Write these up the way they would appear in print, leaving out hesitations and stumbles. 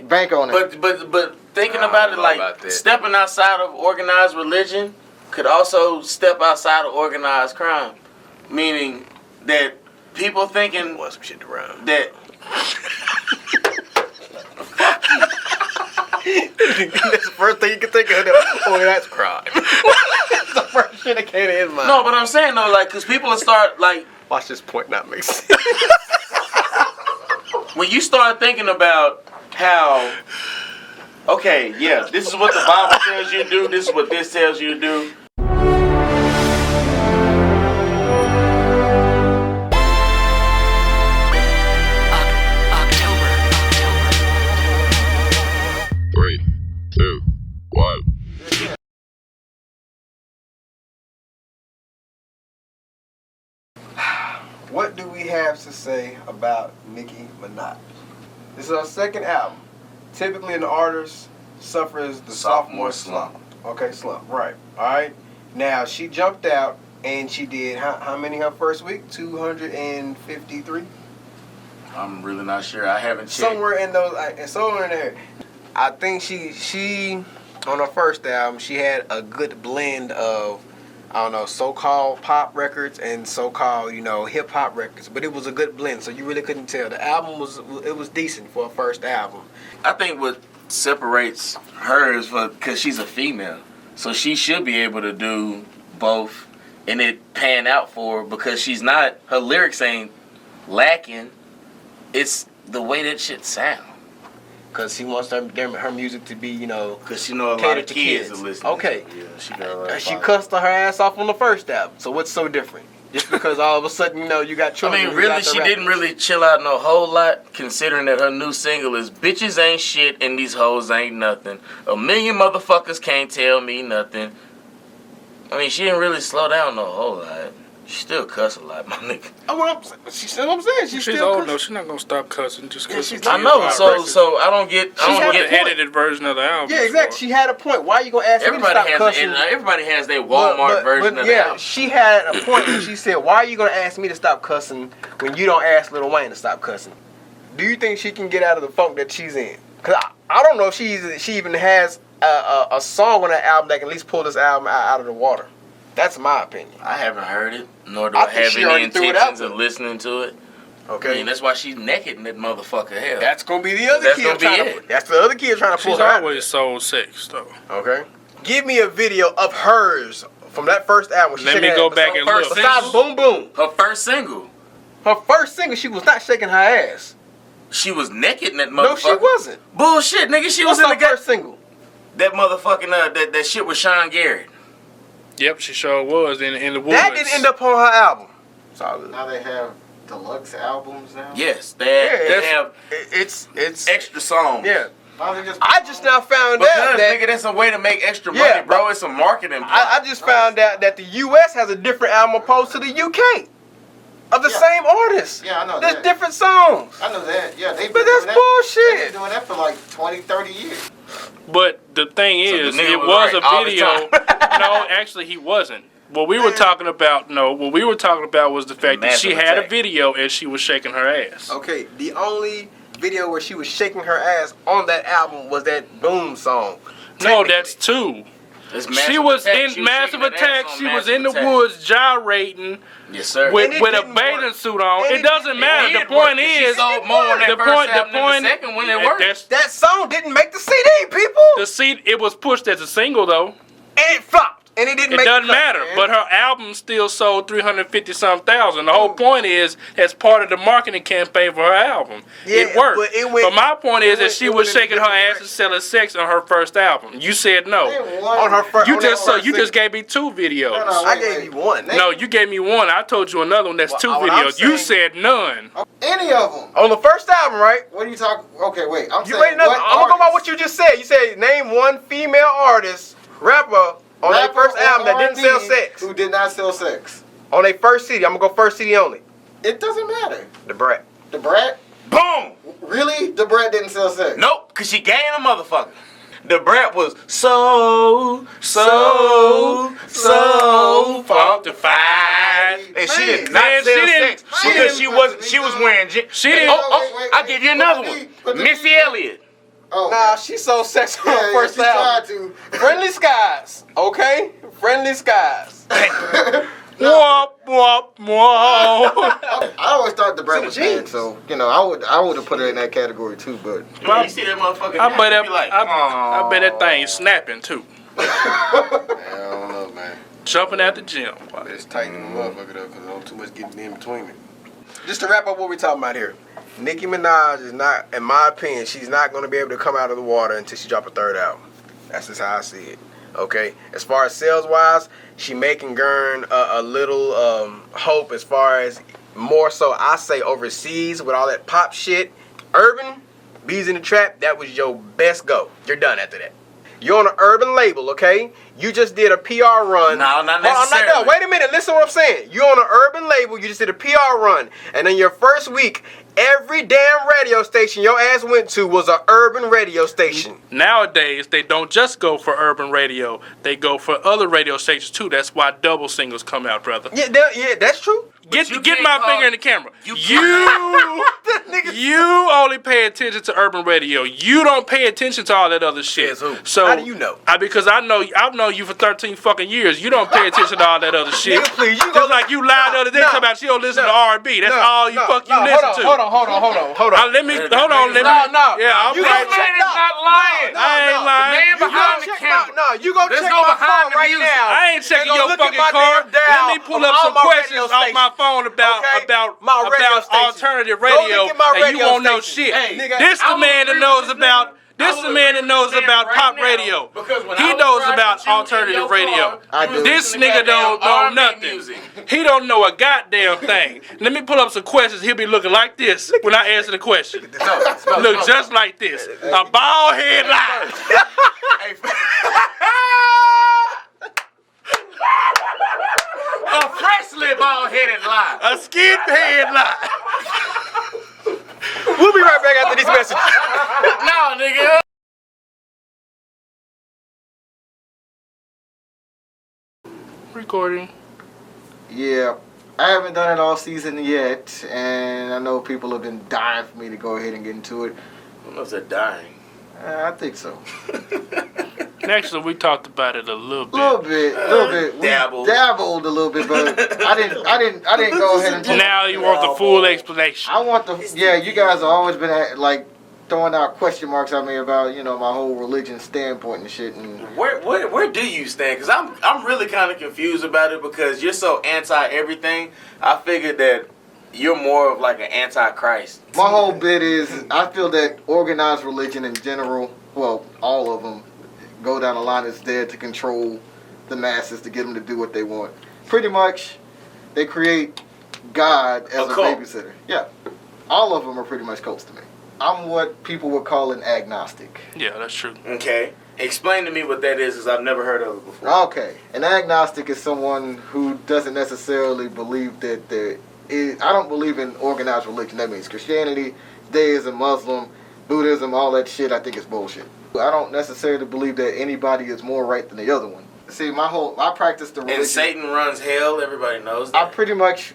okay. Bank on it. But thinking about it, like stepping outside of organized religion could also step outside of organized crime, meaning that people thinking want some shit to run. that. That's the first thing you can think of. Oh, that's crime. That's the first shit that came to his mind. No, but I'm saying though, like, cause people will start like. Watch this point not make sense. When you start thinking about how, okay, yeah, this is what the Bible tells you to do. This is what this tells you to do. What do we have to say about Nicki Minaj? This is her second album. Typically an artist suffers the sophomore slump. Okay, slump, right. Alright. Now she jumped out and she did how many her first week? 253? I'm really not sure. I haven't checked. Somewhere in there. I think she on her first album she had a good blend of so-called pop records and so-called, hip-hop records. But it was a good blend, so you really couldn't tell. The album was decent for a first album. I think what separates her is because she's a female. So she should be able to do both and it pan out for her because her lyrics ain't lacking. It's the way that shit sound. Because she wants her music to be, because she know a lot of kids are listening. Okay. To it. Yeah, she cussed her ass off on the first album. So what's so different? Just because all of a sudden, you got children. I mean, really, she didn't really chill out no whole lot, considering that her new single is "Bitches Ain't Shit and These Hoes Ain't Nothing." A million motherfuckers can't tell me nothing. I mean, she didn't really slow down no whole lot. She still cuss a lot, my nigga. She's saying. She's still old. No, she's not gonna stop cussing just because. I know. So I don't get. She had the edited version of the album. Yeah, exactly. She had a point. Why are you gonna ask me to stop cussing? Everybody has their Walmart version of the album. She had a point when she said, "Why are you gonna ask me to stop cussing when you don't ask Lil Wayne to stop cussing?" Do you think she can get out of the funk that she's in? Cause I don't know if she even has a song on that album that can at least pull this album out of the water. That's my opinion. I haven't heard it, nor do I have any intentions of listening to it. Okay. I mean, that's why she's naked in that motherfucker. Hell. That's gonna be the other kid That's the other kid trying to pull her out. She's always sold sex, though. Okay. Give me a video of hers from that first album. Let me go back and look. Besides Boom Boom. Her first single. Her first single, she was not shaking her ass. She was naked in that motherfucker. No, she wasn't. Bullshit, nigga. She was in the first single. That motherfucking that shit with Sean Garrett. Yep, she sure was in the woods. That didn't end up on her album. Now they have deluxe albums now. Yes, they have. It's extra songs. Yeah. I just now found out that nigga, that's a way to make extra money, bro. It's a marketing. I just found out that the U.S. has a different album opposed to the U.K. of the same artist. Yeah, I know There's that. different songs. I know that. Yeah, but that's bullshit. They've been doing that for like 20, 30 years. But the thing is, it was a video. No, actually, he wasn't. What we were talking about, was the fact that she had a video and she was shaking her ass. Okay, the only video where she was shaking her ass on that album was that Boom song. No, that's two. She was in Massive Attack. She was in the woods gyrating. Yes, sir. With a bathing suit on. It doesn't matter. The point is, that song didn't make the CD, people. It was pushed as a single though. And it flopped. And it didn't make the cut. It doesn't matter. Man. But her album still sold 350-some thousand. The whole point is, as part of the marketing campaign for her album, it worked. But my point is that she was shaking her ass and selling sex on her first album. You said no. On her first. You just gave me two videos. No, I gave you one. No, you gave me one. I told you another one. That's two videos. You said none. Any of them on the first album, right? What are you talking? Okay, wait. I'm gonna go by what you just said. You said name one female artist, rapper. On their first album that didn't sell sex. Who did not sell sex. On their first CD. I'm going to go first CD only. It doesn't matter. The Brat. The Brat? Boom! Really? The Brat didn't sell sex? Nope, because she gained a motherfucker. The Brat was so funkified. And she did not sell sex because she was wearing jeans. She didn't. I give you another one. Missy Elliott. Oh, nah, she sold sex on her first she album. tried to. Friendly skies, okay? Friendly skies. Whoop, whoop, whoop. I always thought the brat was bad, genius. so you know I would have put her in that category too. But You see that motherfucker? I bet that, be like, I bet that thing snapping too. I don't know, man. Jumping at the gym. It's tighten the motherfucker up because there's too much getting in between me. Just to wrap up what we're talking about here. Nicki Minaj is not, in my opinion, she's not going to be able to come out of the water until she drop a third album. That's just how I see it. Okay? As far as sales-wise, she making Gurn a little hope as far as more so, I say, overseas with all that pop shit. Urban, Bees in the Trap, that was your best go. You're done after that. You're on an urban label, okay? You just did a PR run. No, not Hold on, I'm not necessarily. done. Wait a minute. Listen to what I'm saying. You're on an urban label. You just did a PR run. And in your first week, every damn radio station your ass went to was an urban radio station. Nowadays, they don't just go for urban radio. They go for other radio stations, too. That's why double singles come out, brother. Yeah, that's true. Get you my can't finger call- in the camera. you You only pay attention to urban radio. You don't pay attention to all that other shit. Says who? So How do you know? Because I've known you for 13 fucking years. You don't pay attention to all that other shit. Nigga, please, you Just like you lied the other day talking about you don't listen to R&B. That's all you listen to. Hold on. Let me. No. Yeah, I'm You right. go check is not lying. I ain't lying. The man behind the camera. No, you go Let's check go my behind phone the right music. now. I ain't checking and your go look at fucking my car. damn dial Let me pull of up all some my questions radio off my stations. phone about Okay? My radio stations. alternative Go look radio, at my and you radio won't know stations. shit. Hey, nigga, This I the will man that agree knows with this about. man. This I the will man agree that knows with this about man pop right now, radio. because when He I was knows riding about with you in alternative your radio. car, I you do. was This listening to nigga don't goddamn know R&B nothing. music. He don't know a goddamn thing. Let me pull up some questions. He'll be looking like this when I answer the question. Look just like this. A bald head lie. A freshly bald-headed lie. A skin head lie. We'll be right back after these messages. No, nigga. Recording. yeah, I haven't done it all season yet, and I know people have been dying for me to go ahead and get into it. I was dying. I think so. Actually, we talked about it a little bit. A little bit. We Dabbled. dabbled a little bit, but I didn't go ahead and. Now you want the full explanation. I want the. Yeah, you guys have always been like throwing out question marks at me about my whole religion standpoint and shit. And Where do you stand? Because I'm really kind of confused about it because you're so anti everything. I figured that you're more of like an anti-Christ. my whole bit is I feel that organized religion in general, well, all of them, go down the line is there to control the masses to get them to do what they want. Pretty much, they create God as a cult. babysitter. Yeah, all of them are pretty much cults to me. I'm what people would call an agnostic. Yeah, that's true. Okay. Explain to me what that is, because I've never heard of it before. Okay, an agnostic is someone who doesn't necessarily believe that there is. I don't believe in organized religion. That means Christianity, Deism, Muslim, Buddhism, all that shit. I think it's bullshit. I don't necessarily believe that anybody is more right than the other one. See, I practice the religion. And Satan runs hell. Everybody knows I that. pretty much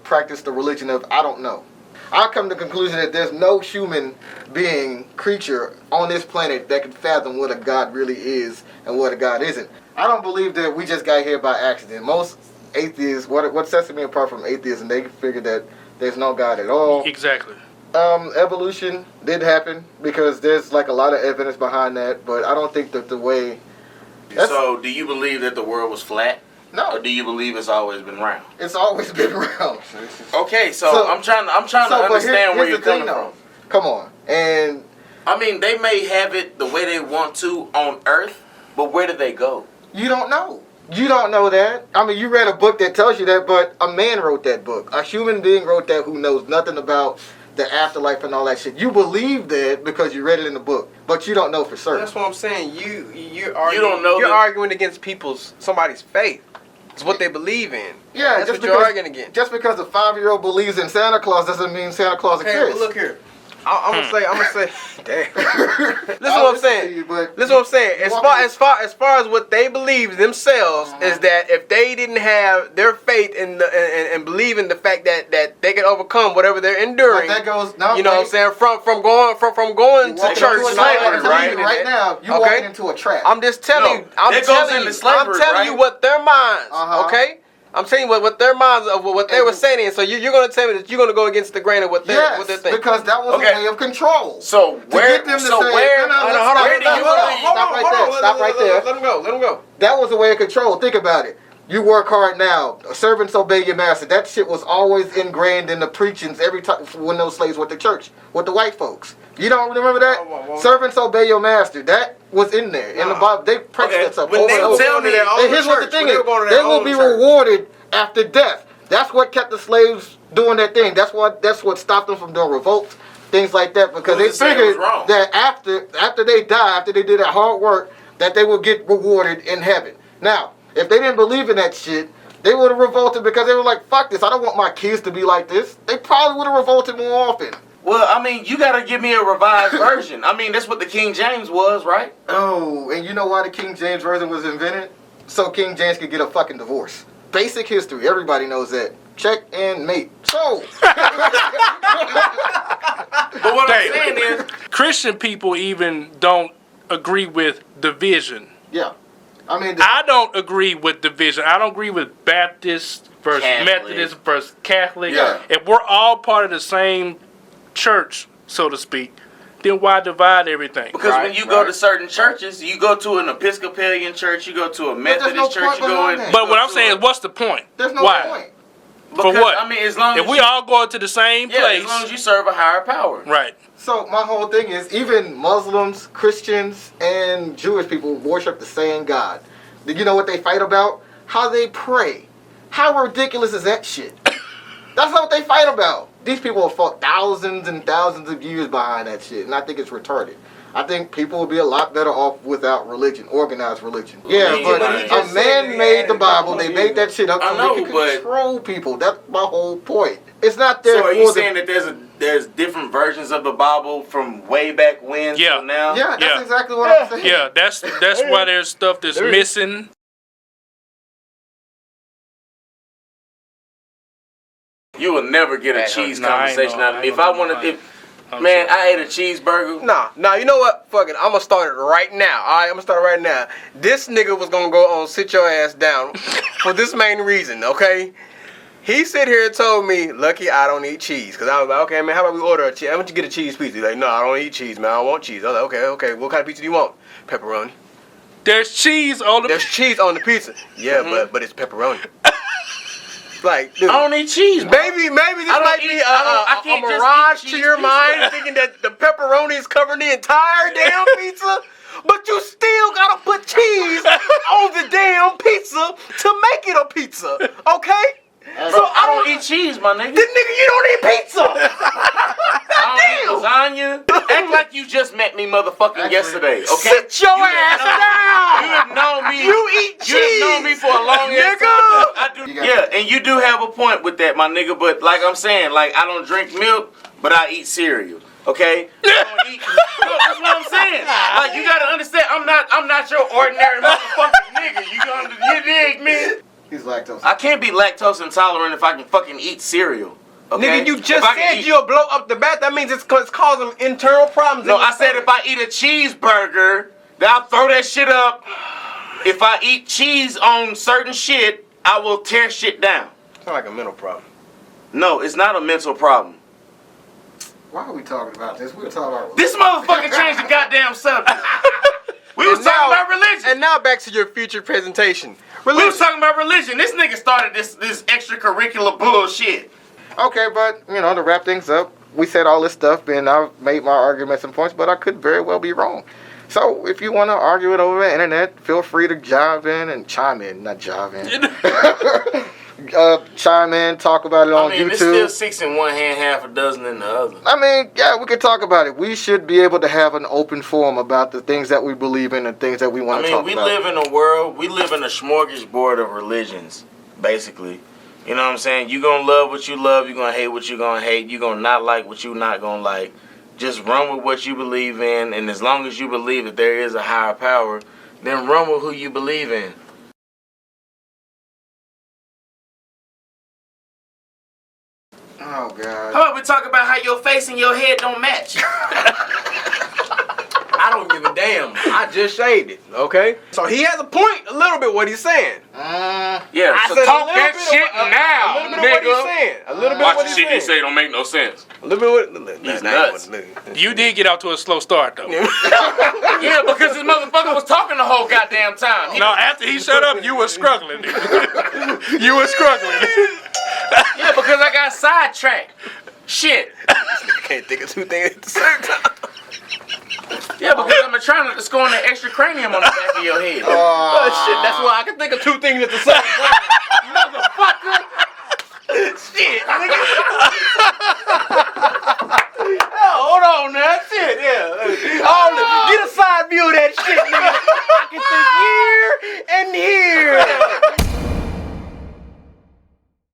practice the religion of I don't know. I come to the conclusion that there's no human being, creature on this planet that can fathom what a God really is and what a God isn't. I don't believe that we just got here by accident. Most atheists, what sets me apart from atheists, and they figure that there's no God at all. Exactly. Evolution did happen because there's like a lot of evidence behind that, but I don't think that the way. So, do you believe that the world was flat? No, Or do you believe it's always been round? it's always been around. Okay, so I'm trying to understand where you're coming from. Come on, and I mean, they may have it the way they want to on Earth, but where do they go? you don't know. You don't know that. I mean, you read a book that tells you that, but a man wrote that book. A human being wrote that who knows nothing about the afterlife and all that shit. You believe that because you read it in the book, but you don't know for certain. That's what I'm saying. You're arguing against somebody's faith. It's what they believe in. Yeah, that's what you're arguing against. Just because a 5-year-old believes in Santa Claus doesn't mean Santa Claus exists. Well, look here. I'm gonna say, damn. Listen what I'm saying. Listen what I'm saying. As far as what they believe themselves is that if they didn't have their faith in and believe in the fact that they can overcome whatever they're enduring, that goes, you know what I'm saying, from going to church, right now, you're walking into a trap. I'm just telling you. I'm telling you what their minds. Okay. I'm telling you what their minds of what they were saying. So you're going to tell me that you're going to go against the grain of what they're thinking. Because that was a way of control. So where? Stop right there. Let them go. That was a way of control. Think about it. You work hard now. Servants obey your master. That shit was always ingrained in the preachings every time when those slaves went to church with the white folks. You don't remember that? Servants obey your master. That was in there. In the Bible, they practiced that stuff over and over. Here's what the thing is. They will be rewarded after death. That's what kept the slaves doing their thing. That's what stopped them from doing revolts, things like that, because they figured that after they die, after they did that hard work, that they would get rewarded in heaven. Now, if they didn't believe in that shit, they would have revolted because they were like, fuck this, I don't want my kids to be like this. They probably would have revolted more often. Well, I mean, you gotta give me a revised version. I mean, that's what the King James was, right? Oh, and you know why the King James Version was invented? So King James could get a fucking divorce. Basic history, everybody knows that. Check and mate. So. But what I'm saying is, Christian people even don't agree with division. Yeah. I don't agree with division. I don't agree with Baptist versus Methodist versus Catholic. Yeah. If we're all part of the same church, so to speak, then why divide everything? Because when you go to certain churches, you go to an Episcopalian church, you go to a Methodist church, you go in. But what I'm saying is, what's the point? There's no point. Because, for what? I mean, as long as we all go to the same place. As long as you serve a higher power. Right. So my whole thing is, even Muslims, Christians, and Jewish people worship the same God. You know what they fight about? How they pray. How ridiculous is that shit? That's not what they fight about. These people have fought thousands and thousands of years behind that shit, and I think it's retarded. I think people would be a lot better off without religion, organized religion. Yeah, but a man made the Bible. They made that shit up so they can control people. That's my whole point. It's not there. So are you saying that there's different versions of the Bible from way back when to now? Yeah, that's exactly what I'm saying. Yeah, that's why there's stuff that's missing. You will never get a cheese conversation out of me. If I wanted, man, I ate a cheeseburger. Nah, you know what? Fuck it. I'm gonna start it right now. Alright, I'm gonna start it right now. This nigga was gonna go on sit your ass down for this main reason, okay? He sit here and told me, Lucky, I don't eat cheese. Cause I was like, okay, man, how about we order a cheese? How about you get a cheese pizza? He's like, no, I don't eat cheese, man. I don't want cheese. I was like, okay. What kind of pizza do you want? Pepperoni. There's cheese on the There's cheese on the pizza. Yeah, but it's pepperoni. Like, dude, I don't eat cheese. Maybe this might be a mirage to your mind, thinking that the pepperoni is covering the entire damn pizza, but you still gotta put cheese on the damn pizza to make it a pizza, okay? So I don't eat cheese, my nigga. Then nigga, you don't eat pizza. I don't eat lasagna. Act like you just met me motherfucking yesterday, okay? Sit your ass down. You have known me. You eat cheese. You have known me for a long time. Yeah, and you do have a point with that, my nigga. But like I'm saying, like I don't drink milk, but I eat cereal. Okay? That's what I'm saying. Like you gotta understand, I'm not your ordinary motherfucking nigga. You dig me? He's lactose. I can't be lactose intolerant if I can fucking eat cereal. Okay? Nigga, you just said you'll blow up the bat. That means it's causing internal problems. No, I said if I eat a cheeseburger, then I'll throw that shit up. If I eat cheese on certain shit, I will tear shit down. It's not like a mental problem. No, it's not a mental problem. Why are we talking about this? We were talking about religion. This motherfucker changed the goddamn subject. We was talking about religion. And now back to your future presentation. We was talking about religion. This nigga started this extracurricular bullshit. Okay, but, to wrap things up, we said all this stuff, and I've made my arguments and points, but I could very well be wrong. So, if you want to argue it over the internet, feel free to chime in, chime in. Chime in, talk about it on YouTube. It's still 6 in one hand, half a dozen in the other. We could talk about it. We should be able to have an open forum about the things that we believe in and things that we want to talk about. We live in a world, we live in a smorgasbord of religions, basically. You know what I'm saying? You're going to love what you love, you're going to hate what you're going to hate, you're going to not like what you're not going to like. just run with what you believe in, and as long as you believe that there is a higher power, then run with who you believe in. Oh God. How about we talk about how your face and your head don't match? I don't give a damn. I just shaved it, okay? So he has a point, a little bit what he's saying. Yeah, I so said talk a little that bit shit of, now, a little bit nigga. of what he's saying. A little bit of what he's saying. He say don't make no sense. A little bit of what He's nuts. You did get off to a slow start, though. Yeah, because this motherfucker was talking the whole goddamn time. No, after he shut up, you were struggling. You were struggling. Yeah, because I got sidetracked. Shit. Can't think of two things at the same time. Yeah, because I'm trying not to score on the extra cranium on the back of your head. Oh shit, that's why I can think of two things at the same time. Motherfucker. Shit, nigga.